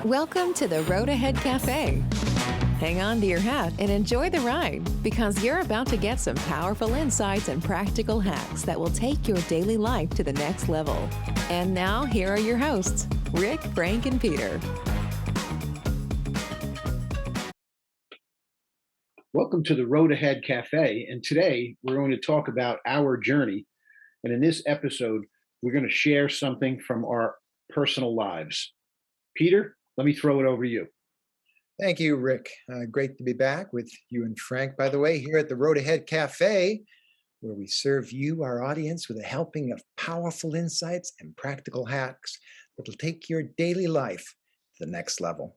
Welcome to the Road Ahead Cafe. Hang on to your hat and enjoy the ride because you're about to get some powerful insights and practical hacks that will take your daily life to the next level. And now, here are your hosts, Rick, Frank, and Peter. Welcome to the Road Ahead Cafe, and today we're going to talk about our journey. And in this episode, we're going to share something from our personal lives. Peter, let me throw it over to you. Thank you, Rick. Great to be back with you and Frank, by the way, here at the Road Ahead Cafe, where we serve you, our audience, with a helping of powerful insights and practical hacks that will take your daily life to the next level.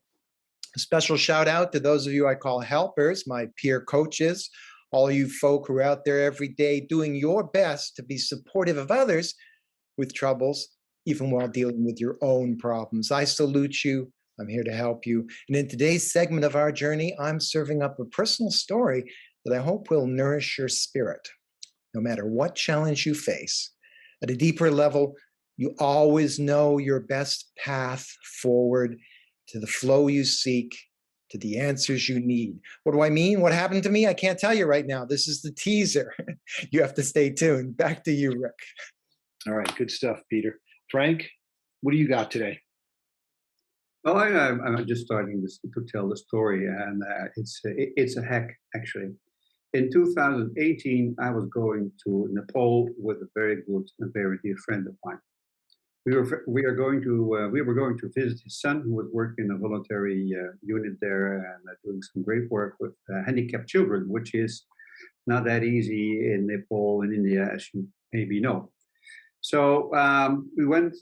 A special shout out to those of you I call helpers, my peer coaches, all you folk who are out there every day doing your best to be supportive of others with troubles, even while dealing with your own problems. I salute you. I'm here to help you. And in today's segment of our journey, I'm serving up a personal story that I hope will nourish your spirit. No matter what challenge you face, at a deeper level, you always know your best path forward to the flow you seek, to the answers you need. What do I mean? What happened to me? I can't tell you right now. This is the teaser. You have to stay tuned. Back to you, Rick. All right, good stuff, Peter. Frank, what do you got today? Well, I'm just starting to tell the story, and it's a hack, actually. In 2018, I was going to Nepal with a very good and very dear friend of mine. We were going to visit his son, who was working in a voluntary unit there and doing some great work with handicapped children, which is not that easy in Nepal and India, as you maybe know. So we went.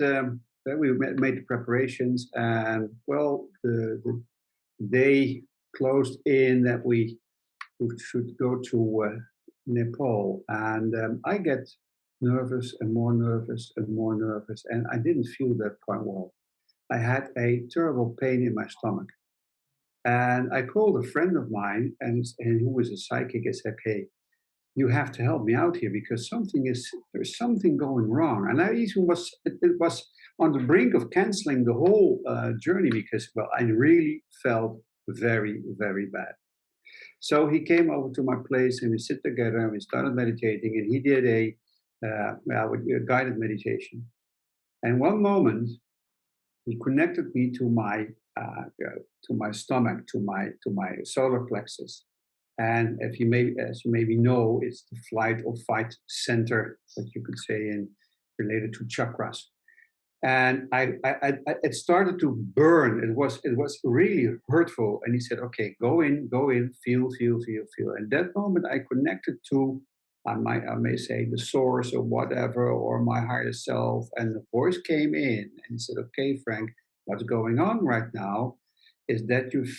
We made the preparations, and well, the day closed in that we should go to Nepal, and I get nervous and more nervous and more nervous, and I didn't feel that quite well. I had a terrible pain in my stomach, and I called a friend of mine, and who was a psychic, and said, "Hey, you have to help me out here because there's something going wrong." And I even was on the brink of canceling the whole journey because, well, I really felt very, very bad. So he came over to my place and we sit together and we started meditating, and he did a guided meditation. And one moment, he connected me to my stomach, to my solar plexus. And as you maybe know, it's the flight or fight center, what you could say, related to chakras. And it started to burn. It was really hurtful. And he said, "Okay, go in, feel. And that moment, I connected to, I may say, the source or whatever, or my higher self. And the voice came in and he said, "Okay, Frank, what's going on right now is that you're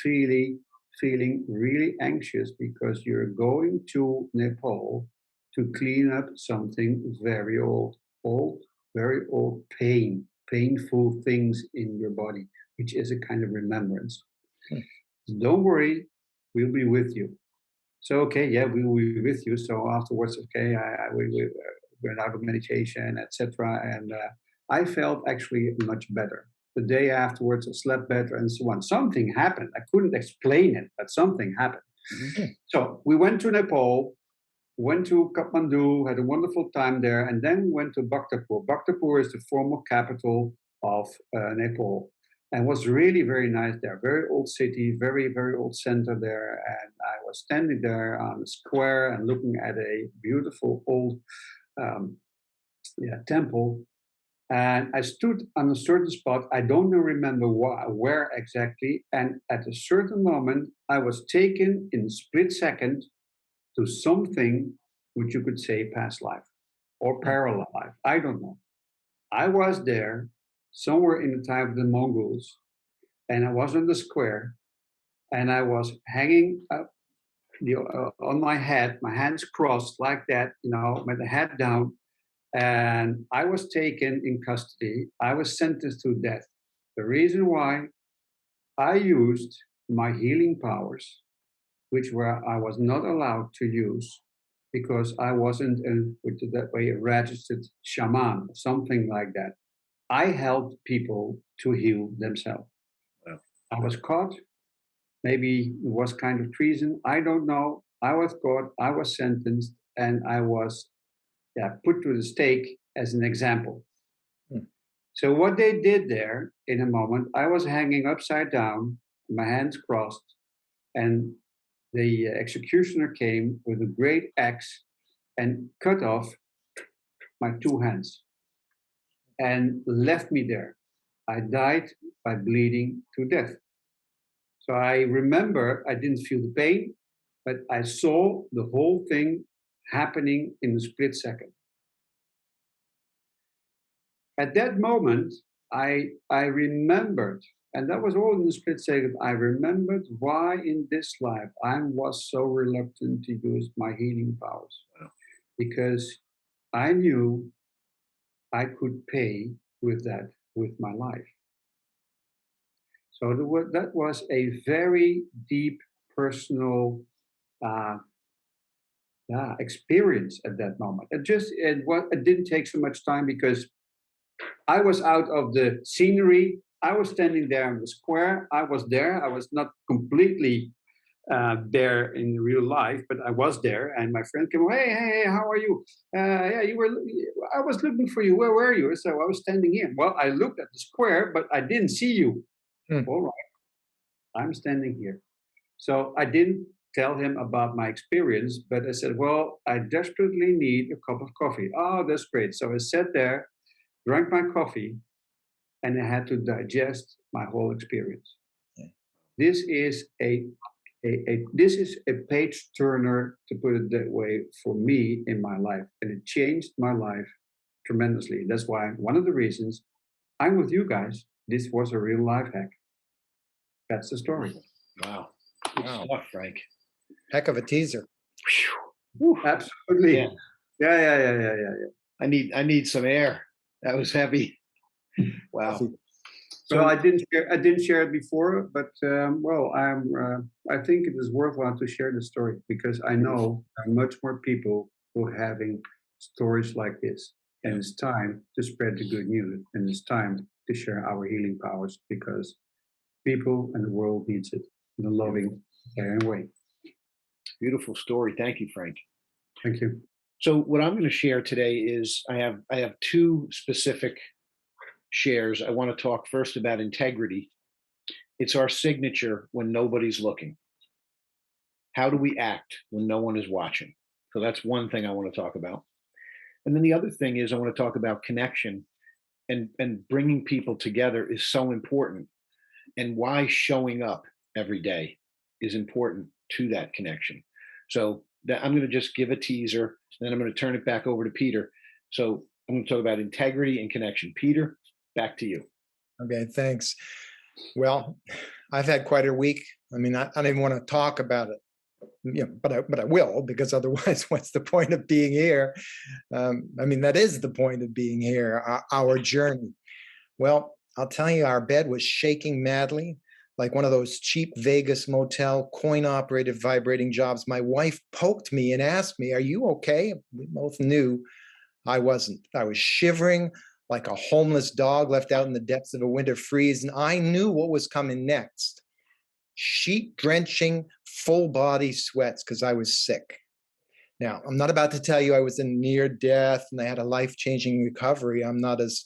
feeling really anxious because you're going to Nepal to clean up something very very old painful things in your body, which is a kind of remembrance. Don't worry, we'll be with you." So, okay, yeah, we will be with you. So afterwards, okay, we went out of meditation, etc. And I felt actually much better. The day afterwards, I slept better and so on. Something happened. I couldn't explain it, but something happened. Mm-hmm. So we went to Nepal, went to Kathmandu, had a wonderful time there, and then went to Bhaktapur. Bhaktapur is the former capital of Nepal, and was really very nice there. Very old city, very, very old center there. And I was standing there on the square and looking at a beautiful old temple. And I stood on a certain spot. I don't remember where exactly. And at a certain moment, I was taken in a split second to something which you could say past life or parallel life. I don't know. I was there somewhere in the time of the Mongols, and I was on the square, and I was hanging up on my head, my hands crossed like that, with the head down. And I was taken in custody. I was sentenced to death. The reason why I used my healing powers, which I was not allowed to use because I wasn't a registered shaman or something like that. I helped people to heal themselves. Wow. I was caught. Maybe it was kind of treason. I don't know. I was caught. I was sentenced, and I was put to the stake as an example. So what they did there in a moment, I was hanging upside down, my hands crossed, and the executioner came with a great axe and cut off my two hands and left me there. I died by bleeding to death. So I remember I didn't feel the pain, but I saw the whole thing happening in a split second. At that moment, I remembered, and that was all in a split second, I remembered why in this life I was so reluctant to use my healing powers. Because I knew I could pay with that with my life. So that was a very deep personal experience at that moment. It didn't take so much time because I was out of the scenery. I was standing there in the square. I was there. I was not completely there in real life, but I was there. And my friend came, hey, how are you? I was looking for you. Where were you? So I was standing here. Well, I looked at the square, but I didn't see you. All right, I'm standing here. So I didn't tell him about my experience, but I said, well, I desperately need a cup of coffee. Oh, that's great. So I sat there, drank my coffee, and I had to digest my whole experience. Yeah. This is a page turner, to put it that way, for me in my life, and it changed my life tremendously. That's why one of the reasons I'm with you guys. This was a real life hack. That's the story. Wow, good stuff, Frank. Heck of a teaser. Absolutely. Yeah. I need some air. That was heavy. Wow. So I didn't share it before, but I think it is worthwhile to share the story because I know there are much more people who are having stories like this, and it's time to spread the good news, and it's time to share our healing powers because people and the world needs it in a loving, caring way. Beautiful story. Thank you, Frank. Thank you. So what I'm going to share today is I have two specific shares. I want to talk first about integrity. It's our signature when nobody's looking. How do we act when no one is watching? So that's one thing I want to talk about. And then the other thing is I want to talk about connection and bringing people together is so important, and why showing up every day is important to that connection. So I'm going to just give a teaser, and then I'm going to turn it back over to Peter. So I'm going to talk about integrity and connection. Peter, back to you. Okay, thanks. Well, I've had quite a week. I mean, I don't even want to talk about it, but I will, because otherwise, what's the point of being here? I mean, that is the point of being here, our journey. Well, I'll tell you, our bed was shaking madly, like one of those cheap Vegas motel coin-operated vibrating jobs. My wife poked me and asked me, "Are you okay?" We both knew I wasn't. I was shivering like a homeless dog left out in the depths of a winter freeze, and I knew what was coming next. Sheet-drenching, full-body sweats because I was sick. Now, I'm not about to tell you I was in near death and I had a life-changing recovery. I'm not as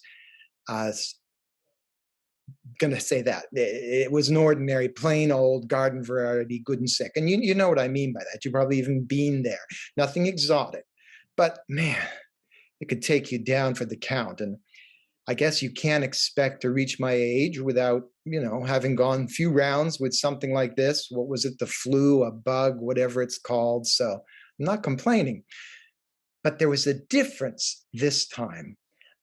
going to say that. It was an ordinary, plain old garden variety, good and sick. And you know what I mean by that. You've probably even been there. Nothing exotic. But man, it could take you down for the count. And I guess you can't expect to reach my age without, having gone a few rounds with something like this. What was it? The flu, a bug, whatever it's called. So I'm not complaining. But there was a difference this time.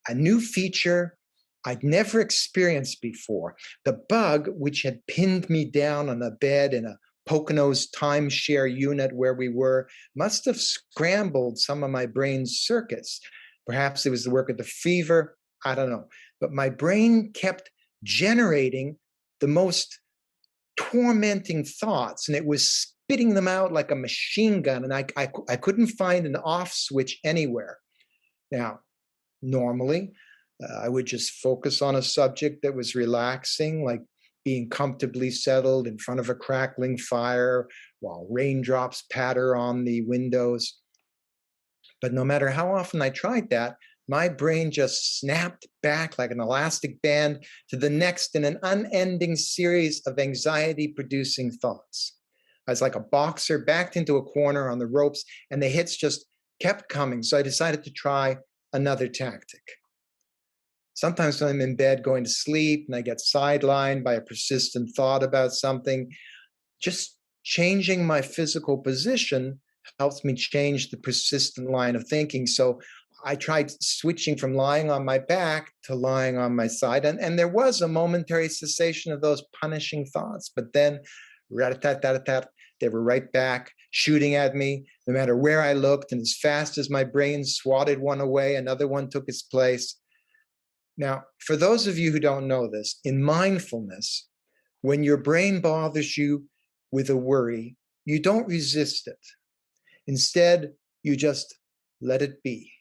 A new feature I'd never experienced before. The bug, which had pinned me down on a bed in a Poconos timeshare unit where we were, must have scrambled some of my brain's circuits. Perhaps it was the work of the fever. I don't know. But my brain kept generating the most tormenting thoughts, and it was spitting them out like a machine gun, and I couldn't find an off switch anywhere. Now, normally, I would just focus on a subject that was relaxing, like being comfortably settled in front of a crackling fire while raindrops patter on the windows. But no matter how often I tried that, my brain just snapped back like an elastic band to the next in an unending series of anxiety-producing thoughts. I was like a boxer backed into a corner on the ropes, and the hits just kept coming. So I decided to try another tactic. Sometimes when I'm in bed going to sleep and I get sidelined by a persistent thought about something, just changing my physical position helps me change the persistent line of thinking. So I tried switching from lying on my back to lying on my side. And there was a momentary cessation of those punishing thoughts, but then rat-a-tat-tat-a-tat, they were right back shooting at me no matter where I looked. And as fast as my brain swatted one away, another one took its place. Now, for those of you who don't know this, in mindfulness, when your brain bothers you with a worry, you don't resist it. Instead, you just let it be.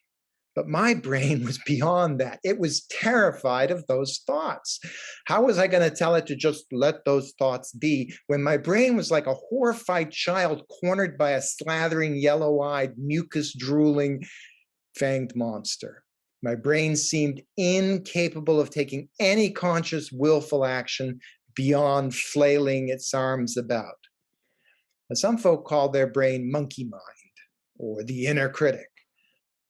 But my brain was beyond that. It was terrified of those thoughts. How was I going to tell it to just let those thoughts be when my brain was like a horrified child cornered by a slathering, yellow-eyed, mucus-drooling, fanged monster? My brain seemed incapable of taking any conscious, willful action beyond flailing its arms about. Now, some folk call their brain monkey mind or the inner critic.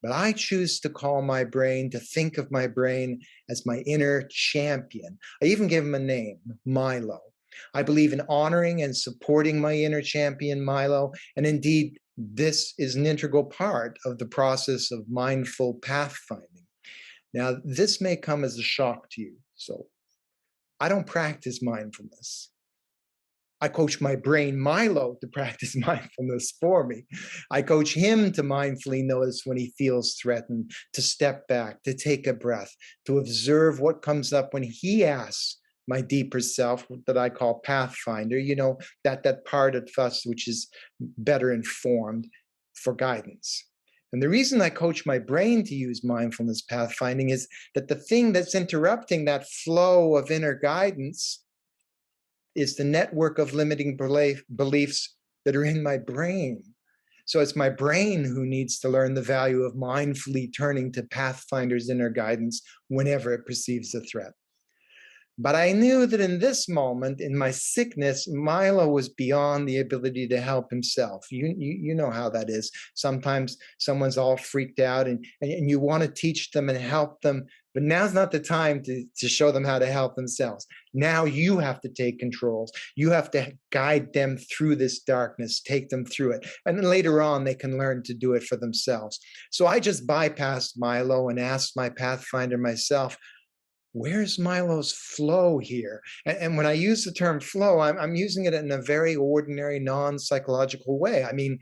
But I choose to call my brain, to think of my brain as my inner champion. I even give him a name, Milo. I believe in honoring and supporting my inner champion, Milo. And indeed, this is an integral part of the process of mindful pathfinding. Now, this may come as a shock to you. So I don't practice mindfulness. I coach my brain, Milo, to practice mindfulness for me. I coach him to mindfully notice when he feels threatened, to step back, to take a breath, to observe what comes up when he asks my deeper self that I call Pathfinder, that part of us which is better informed, for guidance. And the reason I coach my brain to use mindfulness pathfinding is that the thing that's interrupting that flow of inner guidance is the network of limiting beliefs that are in my brain. So it's my brain who needs to learn the value of mindfully turning to Pathfinder's inner guidance whenever it perceives a threat. But I knew that in this moment, in my sickness, Milo was beyond the ability to help himself. You know how that is. Sometimes someone's all freaked out and you want to teach them and help them, but now's not the time to show them how to help themselves. Now you have to take controls. You have to guide them through this darkness, take them through it. And then later on, they can learn to do it for themselves. So I just bypassed Milo and asked my Pathfinder myself, where's Milo's flow here? And when I use the term flow, I'm using it in a very ordinary, non-psychological way. I mean,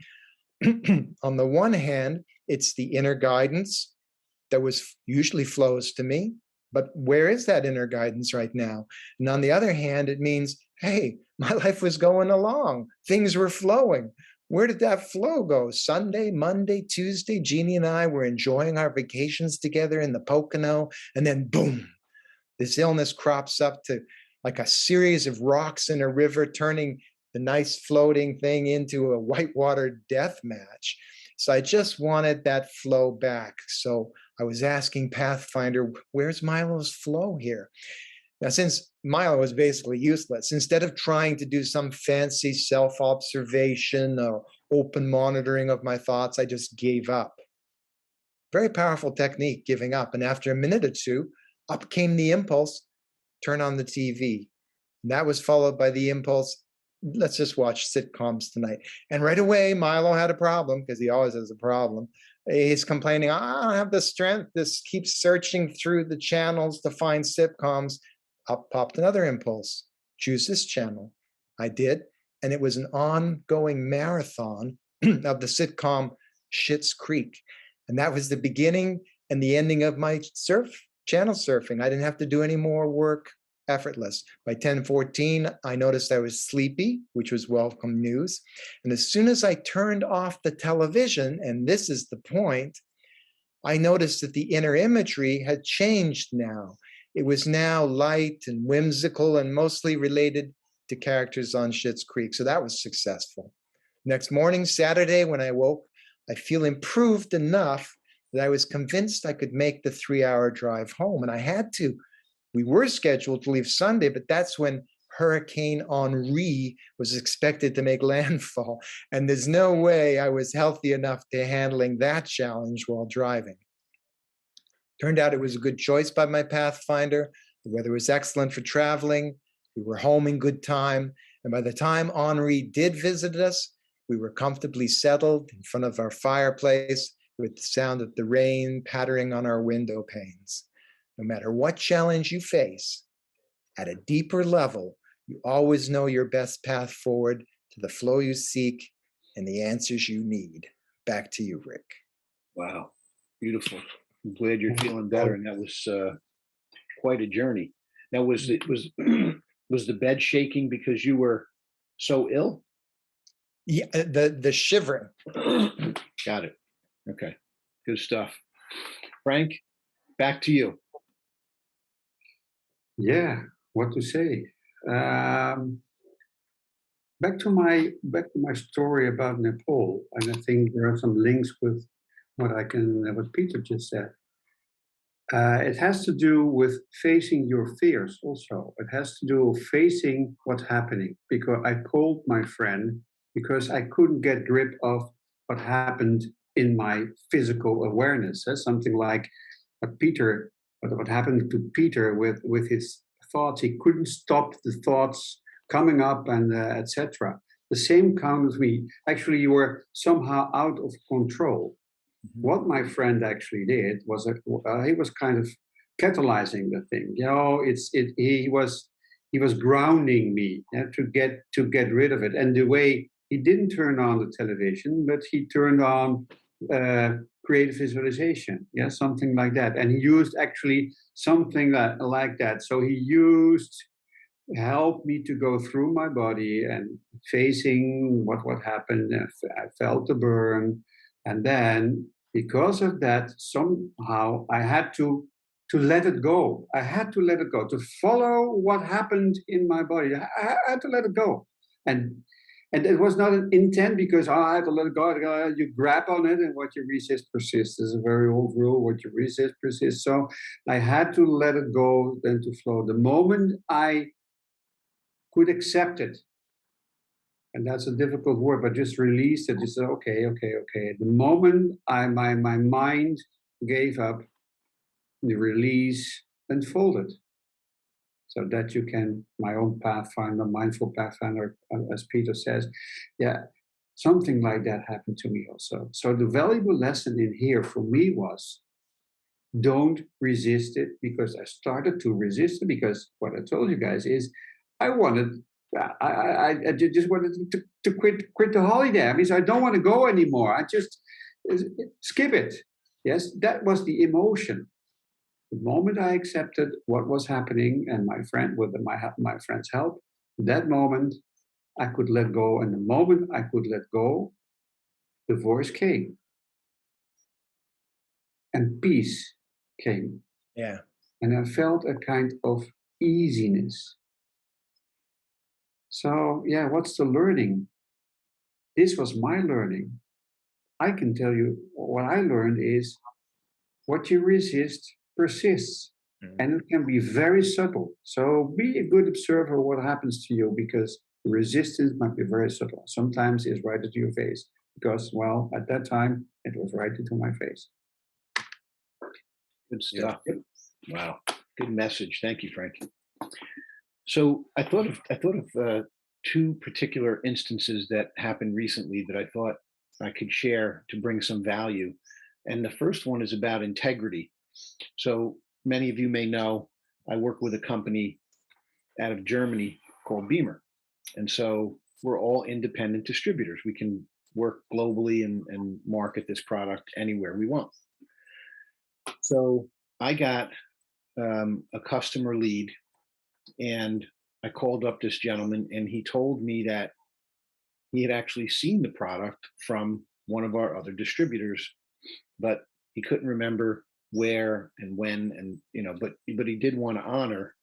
on the one hand, it's the inner guidance that usually flows to me, but where is that inner guidance right now? And on the other hand, it means, hey, my life was going along. Things were flowing. Where did that flow go? Sunday, Monday, Tuesday, Jeannie and I were enjoying our vacations together in the Pocono, and then boom, this illness crops up to like a series of rocks in a river, turning the nice floating thing into a whitewater death match. So I just wanted that flow back. So I was asking Pathfinder, where's Milo's flow here? Now, since Milo was basically useless, instead of trying to do some fancy self-observation or open monitoring of my thoughts, I just gave up. Very powerful technique, giving up. And after a minute or two, up came the impulse, turn on the TV. And that was followed by the impulse, let's just watch sitcoms tonight. And right away, Milo had a problem, because he always has a problem. He's complaining, I don't have the strength. This keeps searching through the channels to find sitcoms. Up popped another impulse, choose this channel. I did, and it was an ongoing marathon of the sitcom Schitt's Creek. And that was the beginning and the ending of my channel surfing. I didn't have to do any more work, effortless. By 10:14, I noticed I was sleepy, which was welcome news. And as soon as I turned off the television, and this is the point, I noticed that the inner imagery had changed now. It was now light and whimsical and mostly related to characters on Schitt's Creek. So that was successful. Next morning, Saturday, when I woke, I feel improved enough that I was convinced I could make the 3-hour drive home. And I had to. We were scheduled to leave Sunday, but that's when Hurricane Henri was expected to make landfall. And there's no way I was healthy enough to handling that challenge while driving. Turned out it was a good choice by my Pathfinder. The weather was excellent for traveling. We were home in good time. And by the time Henri did visit us, we were comfortably settled in front of our fireplace with the sound of the rain pattering on our window panes. No matter what challenge you face, at a deeper level, you always know your best path forward to the flow you seek and the answers you need. Back to you, Rick. Wow, beautiful. I'm glad you're feeling better, and that was quite a journey. Now, was the bed shaking because you were so ill? Yeah, the shivering. Got it. Okay, good stuff. Frank, back to you. Yeah, what to say? Back to my story about Nepal, and I think there are some links with what Peter just said. It has to do with facing your fears also. It has to do with facing what's happening, because I called my friend because I couldn't get grip of what happened in my physical awareness. Something like what happened to Peter with his thoughts. He couldn't stop the thoughts coming up and etc. The same counted with me. Actually, you were somehow out of control. What my friend actually did was he was kind of catalyzing the thing. He was grounding me to get rid of it. And the way he didn't turn on the television, but he turned on creative visualization, something like that. And he used actually something like that. So he helped me to go through my body and facing what happened. I felt the burn, and then because of that, somehow I had to let it go. I had to let it go, to follow what happened in my body. I had to let it go. And it was not an intent because I had to let it go. You grab on it, and what you resist persists. Is a very old rule. What you resist persists. So I had to let it go, then to flow. The moment I could accept it, and that's a difficult word, but just release it. Just say, okay. The moment my mind gave up, the release unfolded. So that you can, my own Pathfinder, mindful Pathfinder, as Peter says, something like that happened to me also. So the valuable lesson in here for me was, don't resist it, because I started to resist it, because what I told you guys is, I just wanted to quit the holiday. I mean, so I don't want to go anymore. I just skip it. Yes, that was the emotion. The moment I accepted what was happening, and my friend, with my friend's help, that moment I could let go. And the moment I could let go, the voice came, and peace came. Yeah. And I felt a kind of easiness. So, what's the learning? This was my learning. I can tell you what I learned is, what you resist persists. And it can be very subtle. So be a good observer of what happens to you, because the resistance might be very subtle. Sometimes it's right into your face, because, well, at that time, it was right into my face. Good stuff. Wow. Good message. Thank you, Frank. So I thought of two particular instances that happened recently that I thought I could share to bring some value. And the first one is about integrity. So many of you may know I work with a company out of Germany called Beamer. And so we're all independent distributors. We can work globally and market this product anywhere we want. So I got a customer lead, and I called up this gentleman, and he told me that he had actually seen the product from one of our other distributors, but he couldn't remember where and when, and but he did want to honor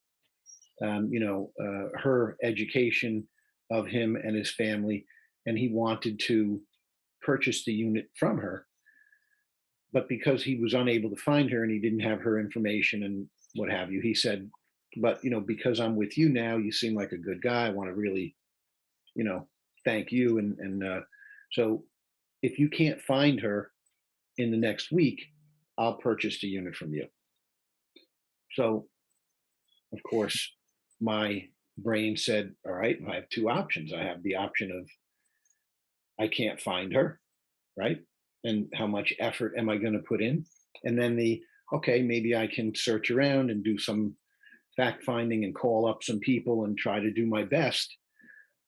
her education of him and his family, and he wanted to purchase the unit from her. But because he was unable to find her and he didn't have her information and what have you, he said, but because I'm with you now, you seem like a good guy. I want to really, thank you. So if you can't find her in the next week, I'll purchase the unit from you. So, of course, my brain said, all right, I have two options. I have the option of I can't find her, right? And how much effort am I going to put in? And then okay, maybe I can search around and do some fact finding and call up some people and try to do my best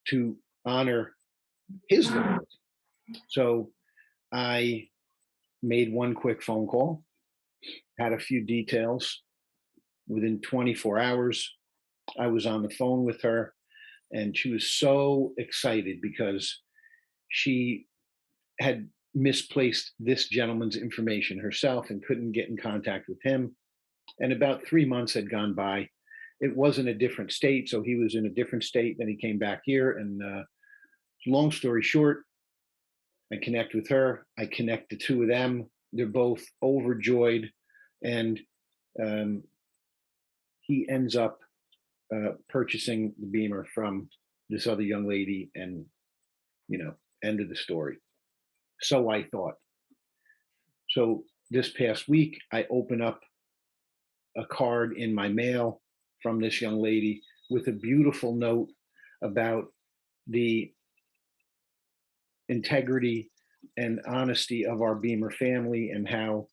to honor his limit. So I made one quick phone call, had a few details. Within 24 hours, I was on the phone with her, and she was so excited because she had misplaced this gentleman's information herself and couldn't get in contact with him. And about 3 months had gone by. It was in a different state, so he was in a different state. Then he came back here, and long story short, I connect with her. I connect the two of them. They're both overjoyed, and he ends up purchasing the Beamer from this other young lady, and end of the story. So I thought. So this past week, I open up a card in my mail from this young lady with a beautiful note about the integrity and honesty of our Beamer family, and how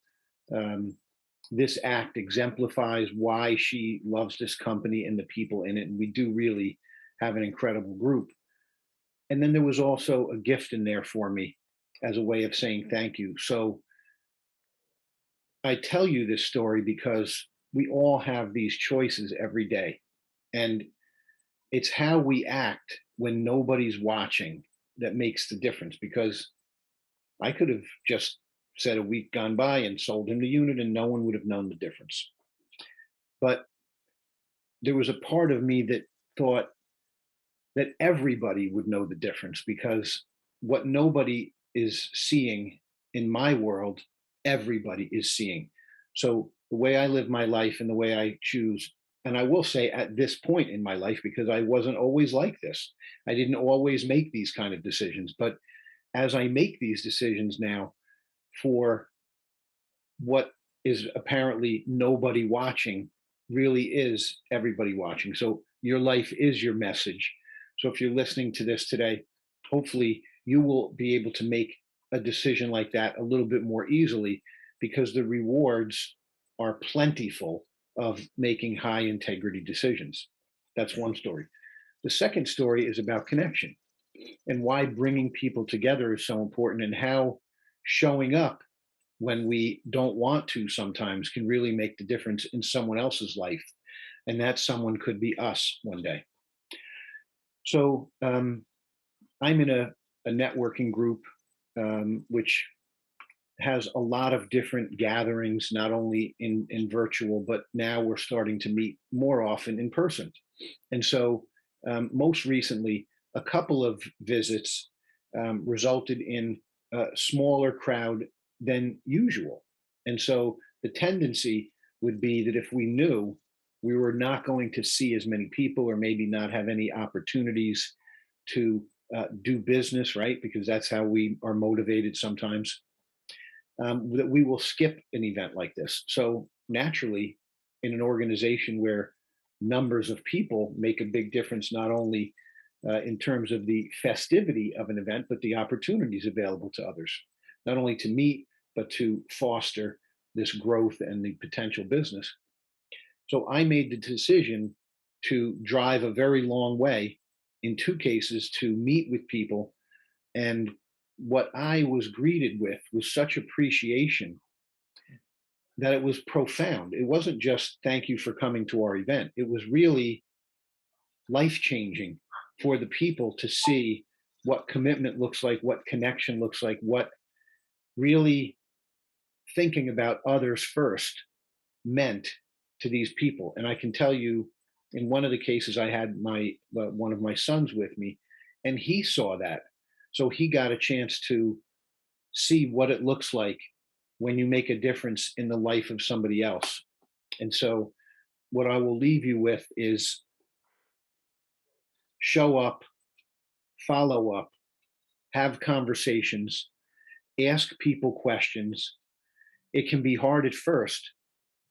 this act exemplifies why she loves this company and the people in it. And we do really have an incredible group. And then there was also a gift in there for me as a way of saying thank you. So I tell you this story because we all have these choices every day. And it's how we act when nobody's watching that makes the difference. Because I could have just said a week gone by and sold him the unit and no one would have known the difference. But there was a part of me that thought that everybody would know the difference, because what nobody is seeing in my world, everybody is seeing. So the way I live my life and the way I choose, and I will say at this point in my life, because I wasn't always like this, I didn't always make these kind of decisions, but as I make these decisions now for what is apparently nobody watching, really is everybody watching. So your life is your message. So if you're listening to this today, hopefully you will be able to make a decision like that a little bit more easily, because the rewards are plentiful of making high integrity decisions. That's one story. The second story is about connection, and why bringing people together is so important, and how showing up when we don't want to sometimes can really make the difference in someone else's life. And that someone could be us one day. So I'm in a networking group, which has a lot of different gatherings, not only in virtual, but now we're starting to meet more often in person. And so most recently, a couple of visits resulted in a smaller crowd than usual. And so the tendency would be that if we knew we were not going to see as many people, or maybe not have any opportunities to do business, right? Because that's how we are motivated sometimes, that we will skip an event like this. So naturally, in an organization where numbers of people make a big difference, not only in terms of the festivity of an event, but the opportunities available to others, not only to meet, but to foster this growth and the potential business. So I made the decision to drive a very long way, in two cases, to meet with people. And what I was greeted with was such appreciation that it was profound. It wasn't just thank you for coming to our event. It was really life changing for the people to see what commitment looks like, what connection looks like, what really thinking about others first meant to these people. And I can tell you, in one of the cases, I had one of my sons with me, and he saw that. So he got a chance to see what it looks like when you make a difference in the life of somebody else. And so what I will leave you with is show up, follow up, have conversations, ask people questions. It can be hard at first,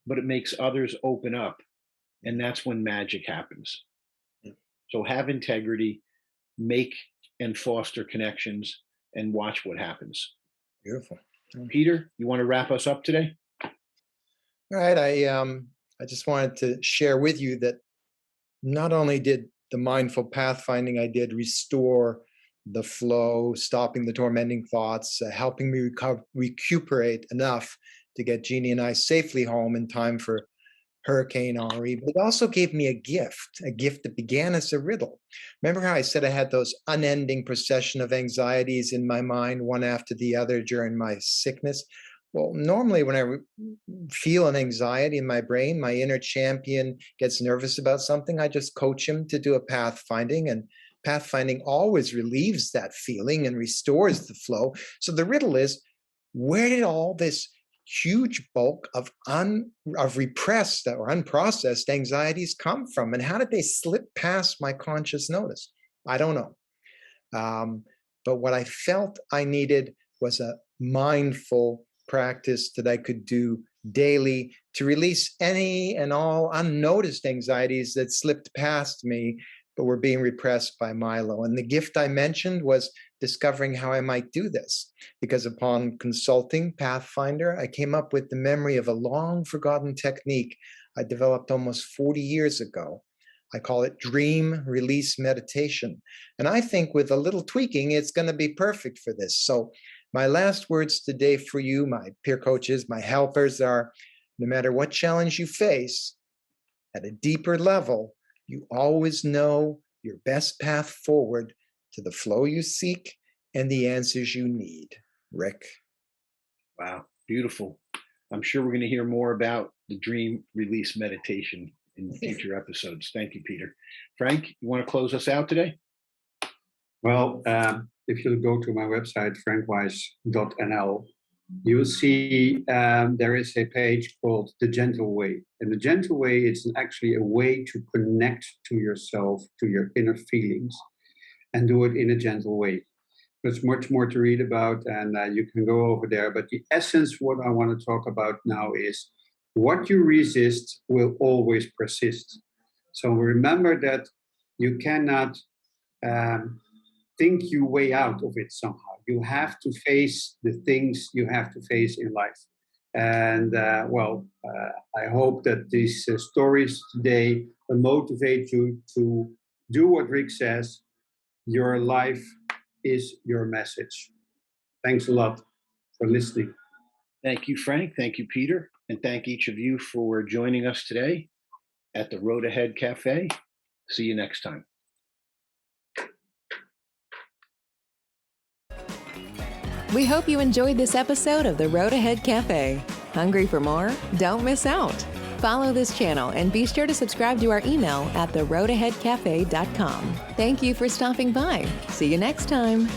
but it makes others open up. And that's when magic happens. So have integrity, make and foster connections, and watch what happens. Beautiful. Peter, you want to wrap us up today? All right. I just wanted to share with you that not only did the mindful pathfinding I did restore the flow, stopping the tormenting thoughts, helping me recuperate enough to get Jeannie and I safely home in time for Hurricane Henri, but it also gave me a gift that began as a riddle. Remember how I said I had those unending procession of anxieties in my mind, one after the other during my sickness? Well, normally when I feel an anxiety in my brain, my inner champion gets nervous about something, I just coach him to do a pathfinding, and pathfinding always relieves that feeling and restores the flow. So the riddle is, where did all this huge bulk of repressed or unprocessed anxieties come from, and how did they slip past my conscious notice? I don't know. But what I felt I needed was a mindful practice that I could do daily to release any and all unnoticed anxieties that slipped past me but were being repressed by Milo. And the gift I mentioned was discovering how I might do this, because upon consulting Pathfinder, I came up with the memory of a long forgotten technique I developed almost 40 years ago. I call it dream release meditation. And I think with a little tweaking, it's going to be perfect for this. So my last words today for you, my peer coaches, my helpers, are no matter what challenge you face, at a deeper level, you always know your best path forward to the flow you seek and the answers you need. Rick. Wow, beautiful. I'm sure we're going to hear more about the dream release meditation in future episodes. Thank you, Peter. Frank, you want to close us out today? Well, if you go to my website, frankwise.nl, you'll see there is a page called The Gentle Way. And The Gentle Way is actually a way to connect to yourself, to your inner feelings, and do it in a gentle way. There's much more to read about, and you can go over there. But the essence, what I want to talk about now is what you resist will always persist. So remember that you cannot think your way out of it somehow. You have to face the things you have to face in life. And I hope that these stories today will motivate you to do what Rick says. Your life is your message. Thanks a lot for listening. Thank you, Frank. Thank you, Peter. And thank each of you for joining us today at the Road Ahead Cafe. See you next time. We hope you enjoyed this episode of the Road Ahead Cafe. Hungry for more? Don't miss out. Follow this channel and be sure to subscribe to our email at theroadaheadcafe.com. Thank you for stopping by. See you next time.